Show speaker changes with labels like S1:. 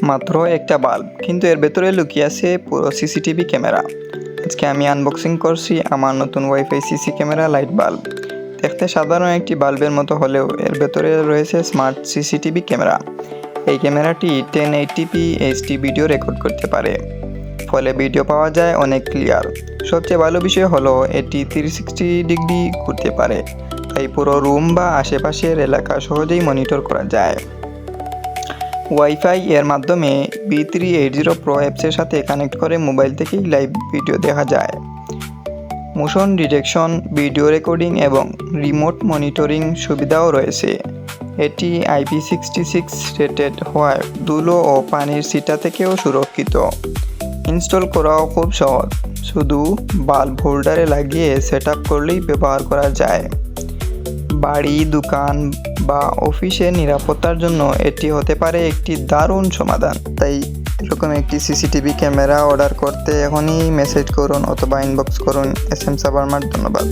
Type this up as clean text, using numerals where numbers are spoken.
S1: মাত্র একটা বাল্ব, কিন্তু এর ভেতরে লুকিয়ে আছে পুরো সিসিটিভি ক্যামেরা। আজকে আমি আনবক্সিং করছি আমার নতুন wifi CC camera light bulb. দেখতে সাধারণ একটি বাল্বের মতো হলেও এর ভেতরে রয়েছে স্মার্ট সিসিটিভি ক্যামেরা। এই ক্যামেরাটি 1080p HD ভিডিও রেকর্ড করতে পারে, ফলে ভিডিও পাওয়া যায় অনেক ক্লিয়ার। সবচেয়ে ভালো বিষয় হলো এটি 360 ডিগ্রি ঘুরতে পারে, তাই পুরো রুম বা আশেপাশের এলাকা সহজেই মনিটর করা যায়। ওয়াইফাই এর মাধ্যমে B380 Pro অ্যাপসের সাথে কানেক্ট করে মোবাইল থেকেই লাইভ ভিডিও দেখা যায়। মোশন ডিটেকশন, ভিডিও রেকর্ডিং এবং রিমোট মনিটরিং সুবিধাও রয়েছে। এটি IP66 রেটেড হওয়ায় ধুলো ও পানির ছিটা থেকেও সুরক্ষিত। ইনস্টল করাও খুব সহজ, শুধু বাল্ব হোল্ডারে লাগিয়ে সেট আপ করলেই ব্যবহার করা যায়। বাড়ি, দোকান বা অফিসের নিরাপত্তার জন্য এটি হতে পারে একটি দারুণ সমাধান। তাই এরকম একটি সিসিটিভি ক্যামেরা অর্ডার করতে এখনই মেসেজ করুন অথবা ইনবক্স করুন SM সাবার্মার। ধন্যবাদ।